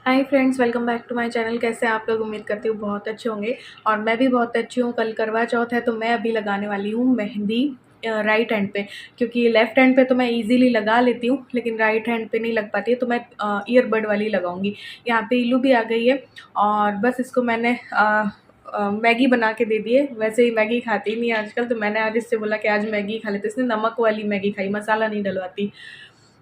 Hi friends, welcome back to my channel. कैसे हैं आप लोग? उम्मीद करती हूँ बहुत अच्छे होंगे और मैं भी बहुत अच्छी हूँ। कल करवा चौथ है तो मैं अभी लगाने वाली हूँ मेहंदी राइट हैंड पे, क्योंकि लेफ़्ट हैंड पे तो मैं इजीली लगा लेती हूँ लेकिन राइट हैंड पे नहीं लग पाती है, तो मैं ईयरबड वाली लगाऊंगी। यहाँ पे इल्लू भी आ गई है और बस इसको मैंने मैगी बना के दे दी है। वैसे ही मैगी खाती नहीं है आजकल, तो मैंने आज इससे बोला कि आज मैगी खा लेते। इसने नमक वाली मैगी खाई, मसाला नहीं डलवाती।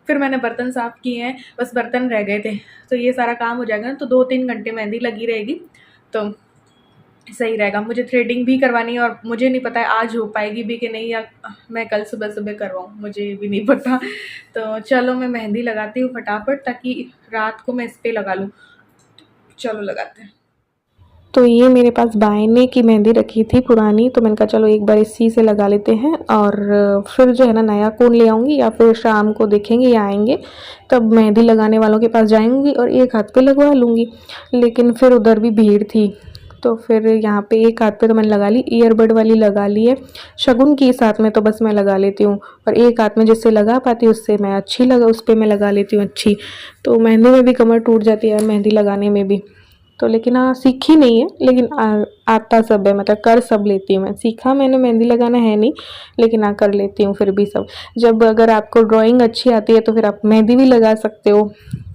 फिर मैंने बर्तन साफ़ किए हैं, बस बर्तन रह गए थे, तो ये सारा काम हो जाएगा ना, तो 2-3 घंटे मेहंदी लगी रहेगी तो सही रहेगा। मुझे थ्रेडिंग भी करवानी है और मुझे नहीं पता है आज हो पाएगी भी कि नहीं, या मैं कल सुबह करवाऊँ, मुझे भी नहीं पता। तो चलो मैं मेहंदी लगाती हूँ फटाफट, ताकि रात को मैं इस पर लगा लूँ। चलो लगाते हैं। तो ये मेरे पास बायने की मेहंदी रखी थी पुरानी, तो मैंने कहा चलो एक बार इसी से लगा लेते हैं और फिर जो है ना नया कोन ले आऊँगी, या फिर शाम को देखेंगे या आएंगे तब मेहंदी लगाने वालों के पास जाएंगी और एक हाथ पे लगवा लूँगी। लेकिन फिर उधर भी भीड़ थी, तो फिर यहाँ पे एक हाथ पे तो मैंने लगा ली, ईयरबड वाली लगा ली है। शगुन की साथ में तो बस मैं लगा लेती हूँ, और एक हाथ में जिससे लगा पाती हूँ उससे मैं अच्छी लगा, उस पर मैं लगा लेती हूँ अच्छी। तो मेहंदी में भी कमर टूट जाती है, मेहंदी लगाने में भी। तो लेकिन हाँ, सीखी नहीं है, लेकिन आता सब है, मतलब कर सब लेती हूँ मैं। सीखा मैंने मेहंदी लगाना है नहीं, लेकिन हाँ कर लेती हूँ फिर भी सब। जब अगर आपको ड्राइंग अच्छी आती है तो फिर आप मेहंदी भी लगा सकते हो।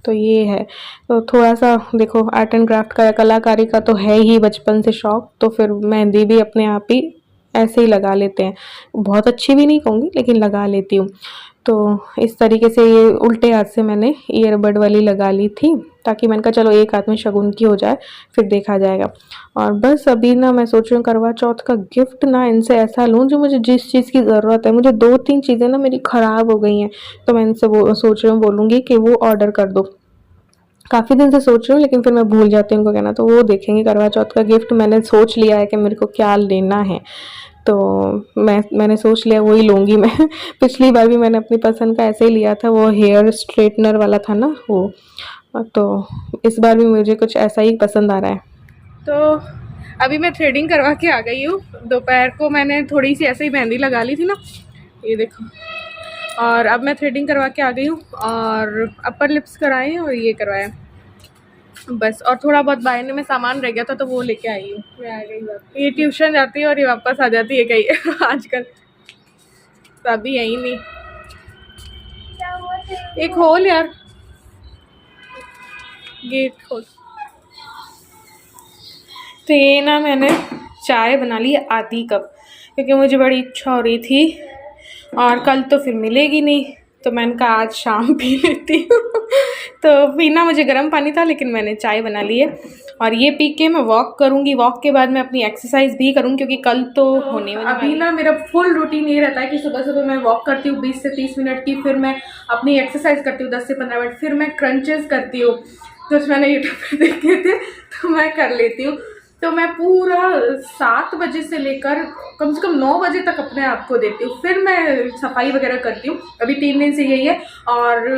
तो ये है। तो थोड़ा सा देखो, आर्ट एंड क्राफ्ट का या कलाकारी का तो है ही बचपन से शौक, तो फिर मेहंदी भी अपने आप ही ऐसे ही लगा लेते हैं। बहुत अच्छी भी नहीं कहूँगी, लेकिन लगा लेती हूँ। तो इस तरीके से ये उल्टे हाथ से मैंने ईयरबड वाली लगा ली थी, ताकि मैंने कहा चलो एक हाथ में शगुन की हो जाए, फिर देखा जाएगा। और बस अभी ना मैं सोच रही हूँ करवा चौथ का गिफ्ट ना इनसे ऐसा लूँ जो मुझे जिस चीज़ की ज़रूरत है। मुझे 2-3 चीज़ें ना मेरी ख़राब हो गई हैं, तो मैं इनसे वो सोच रही हूँ, बोलूँगी कि वो ऑर्डर कर दो। काफ़ी दिन से सोच रही हूँ लेकिन फिर मैं भूल जाती हूँ उनको कहना, तो वो देखेंगे। करवा चौथ का गिफ्ट मैंने सोच लिया है कि मेरे को क्या लेना है, तो मैंने सोच लिया वही लूँगी मैं। पिछली बार भी मैंने अपनी पसंद का ऐसे ही लिया था, वो हेयर स्ट्रेटनर वाला था ना वो। तो इस बार भी मुझे कुछ ऐसा ही पसंद आ रहा है। तो अभी मैं थ्रेडिंग करवा के आ गई हूँ। दोपहर को मैंने थोड़ी सी ऐसे ही मेहंदी लगा ली थी ना, ये देखो। और अब मैं थ्रेडिंग करवा के आ गई हूँ और अपर लिप्स कराए और ये करवाया बस। और थोड़ा बहुत बायने में सामान रह गया था तो वो लेके आई हूँ। मैं आ गई बात, ये ट्यूशन जाती है और ये वापस आ जाती है कहीं आजकल, तो अभी यही नहीं। एक खोल यार, गेट खोल। तो ये ना मैंने चाय बना ली आधी कप, क्योंकि मुझे बड़ी इच्छा हो रही थी और कल तो फिर मिलेगी नहीं, तो मैंने कहा आज शाम पी लेती हूँ। तो पीना मुझे गर्म पानी था, लेकिन मैंने चाय बना ली है और ये पी के मैं वॉक करूँगी। वॉक के बाद मैं अपनी एक्सरसाइज भी करूँगी, क्योंकि कल तो होने वाली। अभी ना मेरा फुल रूटीन ये रहता है कि सुबह सुबह मैं वॉक करती हूँ 20 से 30 मिनट की, फिर मैं अपनी एक्सरसाइज करती हूँ 10 से 15 मिनट, फिर मैं क्रंचेस करती हूँ, तो मैंने यूट्यूब पे देखे थे तो मैं कर लेती हूँ। तो मैं पूरा 7 बजे से लेकर कम से कम 9 बजे तक अपने आप को देती हूँ, फिर मैं सफाई वगैरह करती हूँ। अभी 3 दिन से यही है। और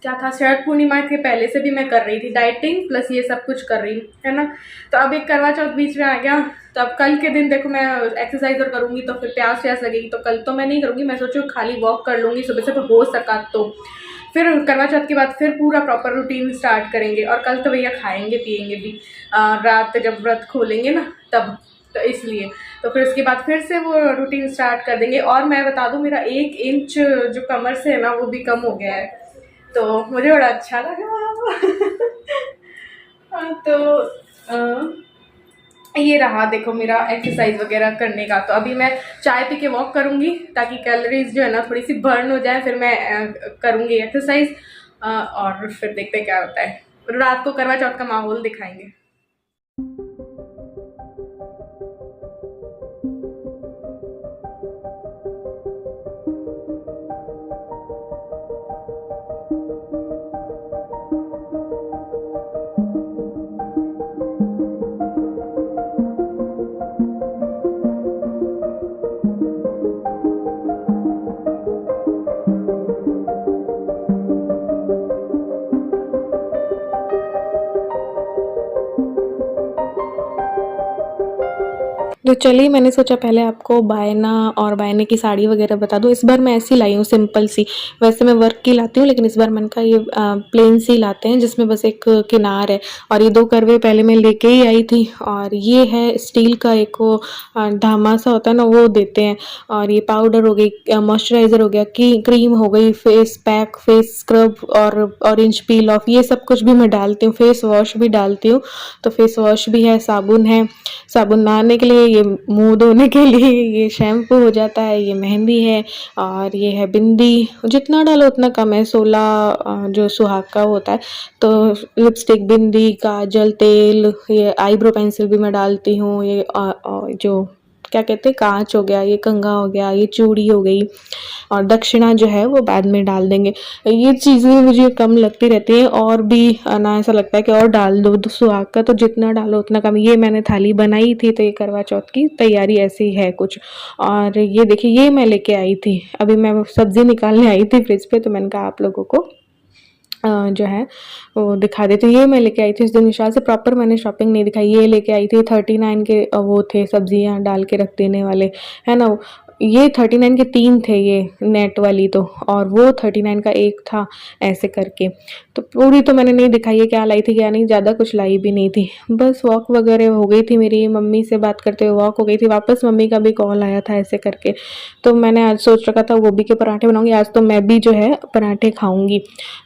क्या था, शरद पूर्णिमा के पहले से भी मैं कर रही थी डाइटिंग प्लस ये सब कुछ कर रही हूँ, है ना। तो अब एक करवा चौथ बीच में आ गया, तो अब कल के दिन देखो मैं एक्सरसाइज और करूँगी तो फिर प्यास व्यास लगेगी, तो कल तो मैं नहीं करूँगी। मैं सोचूँ खाली वॉक कर लूँगी सुबह से, तो हो सका तो फिर करवा चौथ के बाद फिर पूरा प्रॉपर रूटीन स्टार्ट करेंगे। और कल तो भैया खाएंगे पिएंगे भी, रात जब व्रत खोलेंगे ना तब, तो इसलिए तो फिर उसके बाद फिर से वो रूटीन स्टार्ट कर देंगे। और मैं बता दूं, मेरा 1 इंच जो कमर से है ना वो भी कम हो गया है, तो मुझे बड़ा अच्छा लगा। तो ये रहा देखो मेरा एक्सरसाइज वगैरह करने का। तो अभी मैं चाय पी के वॉक करूँगी ताकि कैलोरीज जो है ना थोड़ी सी बर्न हो जाए, फिर मैं करूँगी एक्सरसाइज और फिर देखते क्या होता है। रात को करवा चौथ का माहौल दिखाएंगे। तो चलिए, मैंने सोचा पहले आपको बायना और बायने की साड़ी वगैरह बता दूँ। इस बार मैं ऐसी लाई हूँ सिंपल सी, वैसे मैं वर्क की लाती हूँ लेकिन इस बार मैंने कहा ये प्लेन सी लाते हैं जिसमें बस एक किनार है। और ये 2 करवे पहले मैं लेके ही आई थी, और ये है स्टील का एक वो धामा सा होता है ना, वो देते हैं। और ये पाउडर हो गई, मॉइस्चराइज़र हो गया, की क्रीम हो गई, फेस पैक, फेस स्क्रब और ऑरेंज पील ऑफ, ये सब कुछ भी मैं डालती हूँ। फेस वॉश भी डालती हूँ, तो फेस वॉश भी है, साबुन है, साबुन नहाने के लिए, ये मुंह धोने के लिए ये शैम्पू हो जाता है, ये मेहंदी है, और ये है बिंदी। जितना डालो उतना कम है, 16 जो सुहाग का होता है। तो लिपस्टिक, बिंदी, काजल, तेल, ये आईब्रो पेंसिल भी मैं डालती हूँ, ये जो क्या कहते हैं, कांच हो गया, ये कंघा हो गया, ये चूड़ी हो गई, और दक्षिणा जो है वो बाद में डाल देंगे। ये चीज़ें मुझे कम लगती रहती हैं, और भी ना ऐसा लगता है कि और डाल दो सुहाग का, तो जितना डालो उतना कम। ये मैंने थाली बनाई थी, तो ये करवा चौथ की तैयारी ऐसी है कुछ। और ये देखिए, ये मैं लेके आई थी, अभी मैं सब्ज़ी निकालने आई थी फ्रिज पे, तो मैंने कहा आप लोगों को जो है वो दिखा देती हूँ। ये मैं लेके आई थी उस दिन विशाल से, प्रॉपर मैंने शॉपिंग नहीं दिखाई। ये लेके आई थी 39 के, वो थे सब्जियां डाल के रख देने वाले, है ना। ये 39 के 3 थे ये नेट वाली तो, और वो 39 का एक था, ऐसे करके। तो पूरी तो मैंने नहीं दिखाई है क्या लाई थी क्या नहीं, ज़्यादा कुछ लाई भी नहीं थी। बस वॉक वगैरह हो गई थी मेरी, मम्मी से बात करते हुए वॉक हो गई थी, वापस मम्मी का भी कॉल आया था ऐसे करके। तो मैंने आज सोच रखा था गोभी के पराठे बनाऊंगी, आज तो मैं भी जो है पराठे खाऊंगी,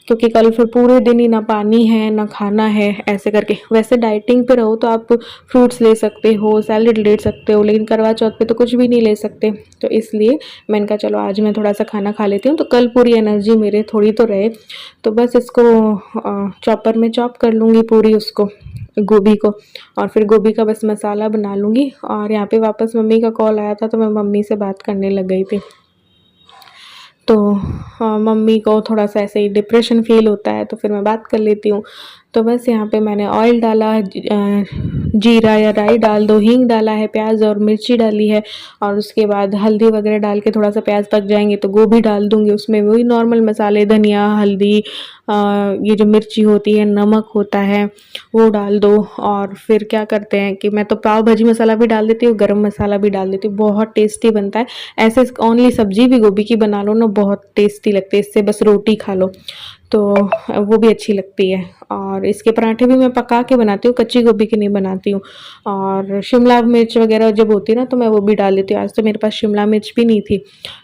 क्योंकि कल फिर पूरे दिन ही ना पानी है ना खाना है, ऐसे करके। वैसे डाइटिंग पे रहो तो आप फ्रूट्स ले सकते हो, सैलेड ले सकते हो, लेकिन करवा चौथ पे तो कुछ भी नहीं ले सकते। तो इसलिए मैंने कहा चलो आज मैं थोड़ा सा खाना खा लेती हूँ, तो कल पूरी एनर्जी मेरे थोड़ी तो रहे। तो बस इसको चॉपर में चॉप कर लूँगी पूरी उसको, गोभी को, और फिर गोभी का बस मसाला बना लूँगी। और यहाँ पे वापस मम्मी का कॉल आया था, तो मैं मम्मी से बात करने लग गई थी। तो मम्मी को थोड़ा सा ऐसे ही डिप्रेशन फ़ील होता है, तो फिर मैं बात कर लेती हूँ। तो बस यहाँ पे मैंने ऑयल डाला, जीरा या राई डाल दो, हींग डाला है, प्याज और मिर्ची डाली है, और उसके बाद हल्दी वगैरह डाल के थोड़ा सा प्याज पक जाएंगे तो गोभी डाल दूँगी। उसमें वही नॉर्मल मसाले, धनिया, हल्दी, ये जो मिर्ची होती है, नमक होता है, वो डाल दो। और फिर क्या करते हैं कि मैं तो पाव भाजी मसाला भी डाल देती हूँ, गरम मसाला भी डाल देती हूँ, बहुत टेस्टी बनता है। ऐसे ओनली सब्जी भी गोभी की बना लो ना, बहुत टेस्टी लगती है, इससे बस रोटी खा लो तो वो भी अच्छी लगती है। और इसके पराठे भी मैं पका के बनाती हूँ, कच्ची गोभी की नहीं बनाती हूँ। और शिमला मिर्च वगैरह जब होती है ना, तो मैं वो भी डाल देती हूँ। आज तो मेरे पास शिमला मिर्च भी नहीं थी,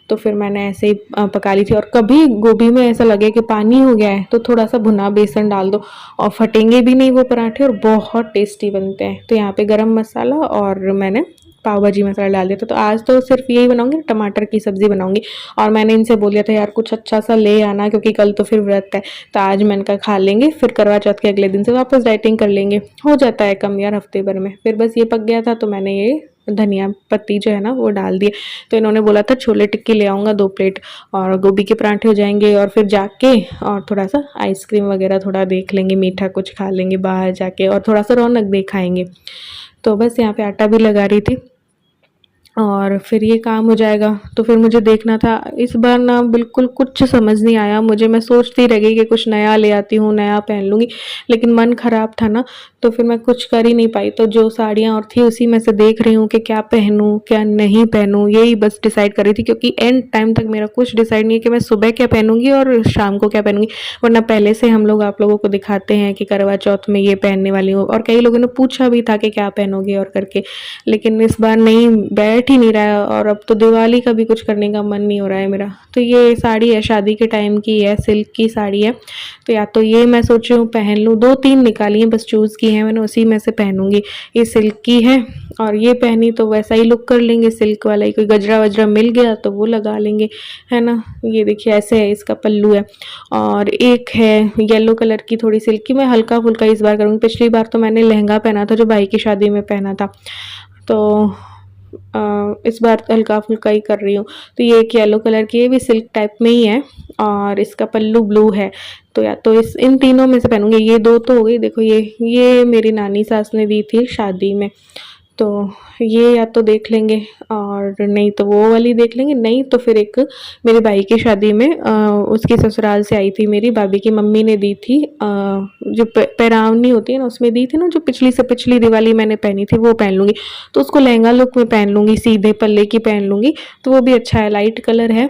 तो फिर मैंने ऐसे ही पका ली थी। और कभी गोभी में ऐसा लगे कि पानी हो गया है, तो थोड़ा सा भुना बेसन डाल दो, और फटेंगे भी नहीं वो पराठे, और बहुत टेस्टी बनते हैं। तो यहाँ पे गरम मसाला और मैंने पाव भाजी मसाला डाल दिया था। तो आज तो सिर्फ यही बनाऊंगी, टमाटर की सब्जी बनाऊंगी। और मैंने इनसे बोल दिया था यार कुछ अच्छा सा ले आना, क्योंकि कल तो फिर व्रत है। तो आज मैंने कहा खा लेंगे, फिर करवा चौथ के अगले दिन से वापस डाइटिंग कर लेंगे, हो जाता है कम यार हफ्ते भर में। फिर बस ये पक गया था, तो मैंने ये धनिया पत्ती जो है ना वो डाल दिए। तो इन्होंने बोला था छोले टिक्की ले आऊँगा 2 प्लेट, और गोभी के पराठे हो जाएंगे, और फिर जाके और थोड़ा सा आइसक्रीम वगैरह थोड़ा देख लेंगे, मीठा कुछ खा लेंगे बाहर जाके, और थोड़ा सा रौनक दिखाएंगे। तो बस यहाँ पे आटा भी लगा रही थी, और फिर ये काम हो जाएगा। तो फिर मुझे देखना था, इस बार ना बिल्कुल कुछ समझ नहीं आया मुझे। मैं सोचती रह गई कि कुछ नया ले आती हूँ, नया पहन लूँगी, लेकिन मन ख़राब था ना, तो फिर मैं कुछ कर ही नहीं पाई। तो जो साड़ियाँ और थी उसी में से देख रही हूँ कि क्या पहनूँ क्या नहीं पहनूँ, यही बस डिसाइड कर रही थी। क्योंकि एंड टाइम तक मेरा कुछ डिसाइड नहीं है कि मैं सुबह क्या पहनूँगी और शाम को क्या पहनूँगी। वरना पहले से हम लोग आप लोगों को दिखाते हैं कि करवा चौथ में ये पहनने वाली हूँ, और कई लोगों ने पूछा भी था कि क्या पहनोगे और करके, लेकिन इस बार नहीं, बैठ ही नहीं रहा है। और अब तो दिवाली का भी कुछ करने का मन नहीं हो रहा है मेरा। तो ये साड़ी है, शादी के टाइम की है, सिल्क की साड़ी है। तो या तो ये मैं सोच रही हूँ पहन लूँ, 2-3 निकाली हैं बस, चूज़ की है मैंने, उसी में से पहनूंगी। ये सिल्क की है, और ये पहनी तो वैसा ही लुक कर लेंगे सिल्क वाला ही, कोई गजरा वजरा मिल गया तो वो लगा लेंगे, है ना। ये देखिए ऐसे है, इसका पल्लू है। और एक है येलो कलर की थोड़ी सिल्क की, मैं हल्का फुल्का इस बार करूँगी। पिछली बार तो मैंने लहंगा पहना था जो भाई की शादी में पहना था, तो इस बार हल्का फुल्का ही कर रही हूँ। तो ये एक येलो कलर की, ये भी सिल्क टाइप में ही है, और इसका पल्लू ब्लू है। तो या तो इन तीनों में से पहनूंगी। ये 2 तो हो गई। देखो ये मेरी नानी सास ने दी थी शादी में, तो ये या तो देख लेंगे और नहीं तो वो वाली देख लेंगे, नहीं तो फिर एक मेरे भाई की शादी में उसके ससुराल से आई थी मेरी भाभी की मम्मी ने दी थी, जो पैरावनी होती है ना उसमें दी थी ना, जो पिछली से पिछली दिवाली मैंने पहनी थी वो पहन लूँगी। तो उसको लहंगा लुक में पहन लूँगी, सीधे पल्ले की पहन लूँगी, तो वो भी अच्छा है, लाइट कलर है,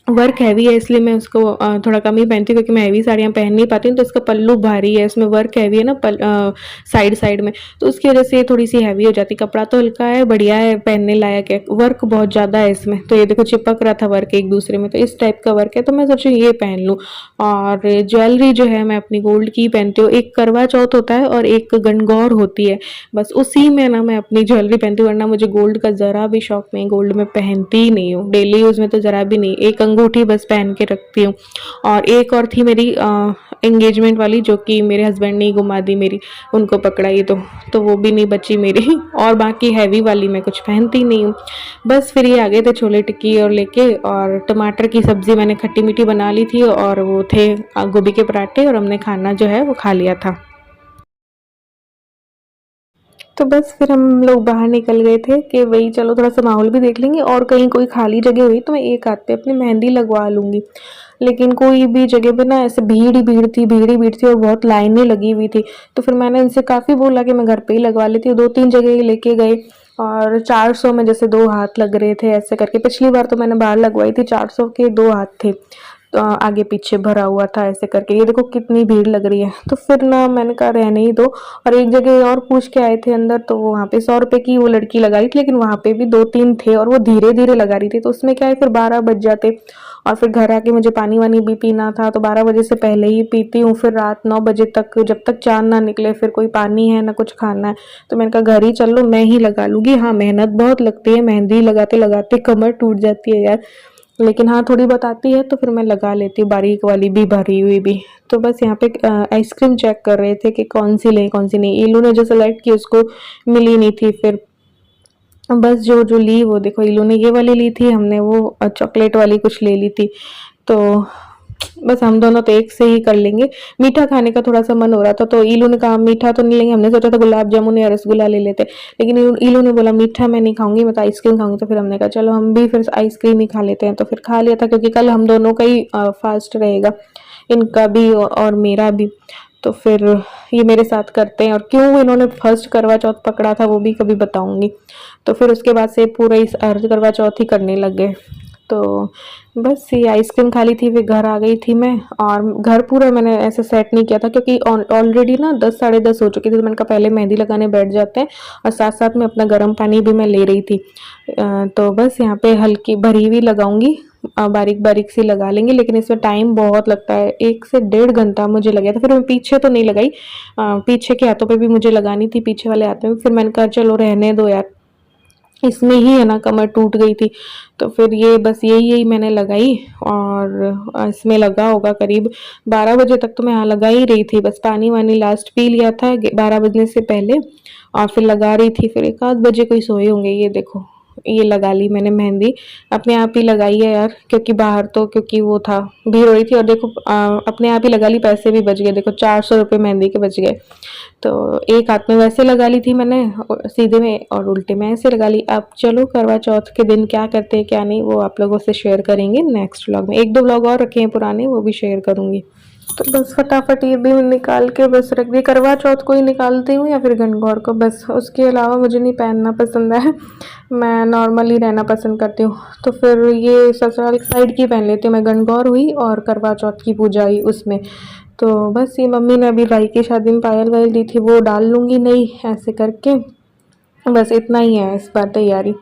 वर्क हैवी है इसलिए मैं उसको थोड़ा कम ही पहनती हूँ क्योंकि मैं हैवी साड़ियाँ पहन नहीं पाती हूँ। तो इसका पल्लू भारी है, इसमें वर्क हैवी है ना साइड साइड में, तो उसकी वजह से ये थोड़ी सी हैवी हो जाती है। कपड़ा तो हल्का है, बढ़िया है, पहनने लायक है, वर्क बहुत ज़्यादा है इसमें। तो ये देखो चिपक रहा था वर्क एक दूसरे में, तो इस टाइप का वर्क है, तो मैं सोची ये पहन लूँ। और ज्वेलरी जो है मैं अपनी गोल्ड की पहनती हूँ, एक करवा चौथ होता है और एक गणगौर होती है, बस उसी में ना मैं अपनी ज्वेलरी पहनती हूँ, वरना मुझे गोल्ड का ज़रा भी शौक नहीं, गोल्ड में पहनती ही नहीं हूँ, डेली यूज़ में तो ज़रा भी नहीं। एक अंगूठी बस पहन के रखती हूँ। और एक और थी मेरी एंगेजमेंट वाली, जो कि मेरे हस्बैंड ने ही घुमा दी मेरी, उनको पकड़ाई तो वो भी नहीं बची मेरी। और बाकी हैवी वाली मैं कुछ पहनती नहीं हूँ। बस फिर ये आ गए थे छोले टिक्की और लेके, और टमाटर की सब्ज़ी मैंने खट्टी मीठी बना ली थी, और वो थे गोभी के पराठे, और हमने खाना जो है वो खा लिया था। तो बस फिर हम लोग बाहर निकल गए थे कि वही चलो थोड़ा सा माहौल भी देख लेंगे, और कहीं कोई खाली जगह हुई तो मैं एक हाथ पे अपनी मेहंदी लगवा लूँगी। लेकिन कोई भी जगह पे ना ऐसे भीड़ ही भीड़ थी और बहुत लाइनें लगी हुई थी। तो फिर मैंने इनसे काफ़ी बोला कि मैं घर पे ही लगवा लेती हूँ, 2-3 जगह लेके गए, और 400 में जैसे 2 हाथ लग रहे थे ऐसे करके। पिछली बार तो मैंने बाहर लगवाई थी, 400 के 2 हाथ थे। तो आगे पीछे भरा हुआ था ऐसे करके। ये देखो कितनी भीड़ लग रही है, तो फिर ना मैंने कहा रहने ही दो। और एक जगह और पूछ के आए थे अंदर, तो वहाँ पे 100 रुपए की वो लड़की लगा रही थी, लेकिन वहाँ पे भी 2-3 थे और वो धीरे धीरे लगा रही थी, तो उसमें क्या है फिर 12 बज जाते। और फिर घर आके मुझे पानी वानी भी पीना था, तो 12 बजे से पहले ही पीती हूँ, फिर रात 9 बजे तक, जब तक चांद ना निकले फिर कोई पानी है ना कुछ खाना है। तो मैंने कहा घर ही चल लो, मैं ही लगा लूंगी। हाँ मेहनत बहुत लगती है, मेहंदी लगाते लगाते कमर टूट जाती है यार, लेकिन हाँ थोड़ी बहुत आती है, तो फिर मैं लगा लेती हूँ, बारीक वाली भी भरी हुई भी। तो बस यहाँ पे आइसक्रीम चेक कर रहे थे कि कौन सी लें कौन सी नहीं। इलू ने जो सेलेक्ट की उसको मिली नहीं थी, फिर बस जो जो ली वो देखो, इलू ने ये वाली ली थी, हमने वो चॉकलेट वाली कुछ ले ली थी। तो बस हम दोनों तो एक से ही कर लेंगे। मीठा खाने का थोड़ा सा मन हो रहा था, तो इलू ने कहा मीठा तो नहीं लेंगे, हमने सोचा था गुलाब जामुन या रसगुल्ला ले लेते, लेकिन इलू ने बोला मीठा मैं नहीं खाऊंगी, मैं तो आइसक्रीम खाऊंगी। तो फिर हमने कहा चलो हम भी फिर आइसक्रीम ही खा लेते हैं, तो फिर खा लिया था, क्योंकि कल हम दोनों का ही फास्ट रहेगा, इनका भी और मेरा भी। तो फिर ये मेरे साथ करते हैं, और क्यों इन्होंने फर्स्ट करवा चौथ पकड़ा था वो भी कभी बताऊंगी। तो फिर उसके बाद से पूरा इस अर्ध करवा चौथ ही करने लग गए। तो बस ये आइसक्रीम खा ली थी, फिर घर आ गई थी मैं। और घर पूरा मैंने ऐसे सेट नहीं किया था, क्योंकि ऑलरेडी ना 10 साढ़े 10 हो चुकी थी, तो मैंने कहा पहले मेहंदी लगाने बैठ जाते हैं, और साथ साथ में अपना गर्म पानी भी मैं ले रही थी। तो बस यहाँ पे हल्की भरी हुई लगाऊंगी, बारीक बारीक सी लगा लेंगे, लेकिन इसमें टाइम बहुत लगता है, 1 से 1.5 घंटा मुझे लगा था। फिर मैं पीछे तो नहीं लगाई, पीछे के हाथों पे भी मुझे लगानी थी, पीछे वाले हाथों में। फिर मैंने कहा चलो रहने दो यार, इसमें ही है ना कमर टूट गई थी। तो फिर ये बस यही यही मैंने लगाई, और इसमें लगा होगा करीब 12 बजे तक, तो मैं यहाँ लगा ही रही थी, बस पानी वानी लास्ट पी लिया था 12 बजने से पहले, और फिर लगा रही थी। फिर 1 आध बजे कोई सोए होंगे, ये देखो ये लगा ली मैंने मेहंदी, अपने आप ही लगाई है यार, क्योंकि बाहर तो क्योंकि वो था, भीड़ हो रही थी। और देखो अपने आप ही लगा ली, पैसे भी बच गए, देखो 400 रुपये मेहंदी के बच गए। तो एक हाथ में वैसे लगा ली थी मैंने सीधे में, और उल्टे में ऐसे लगा ली। अब चलो करवा चौथ के दिन क्या करते हैं क्या नहीं, वो आप लोगों से शेयर करेंगे नेक्स्ट व्लॉग में। 1-2 व्लॉग और रखे हैं पुराने, वो भी शेयर करूंगी। तो बस फटाफट ये भी निकाल के बस रख दी, करवा चौथ को ही निकालती हूँ या फिर गणगौर को, बस उसके अलावा मुझे नहीं पहनना पसंद है, मैं नॉर्मली रहना पसंद करती हूँ। तो फिर ये ससुराल साइड की पहन लेती हूँ मैं, गणगौर हुई और करवा चौथ की पूजा हुई उसमें। तो बस ये मम्मी ने अभी भाई की शादी में पायल वायल दी थी, वो डाल लूँगी नहीं ऐसे करके, बस इतना ही है इस बार तैयारी।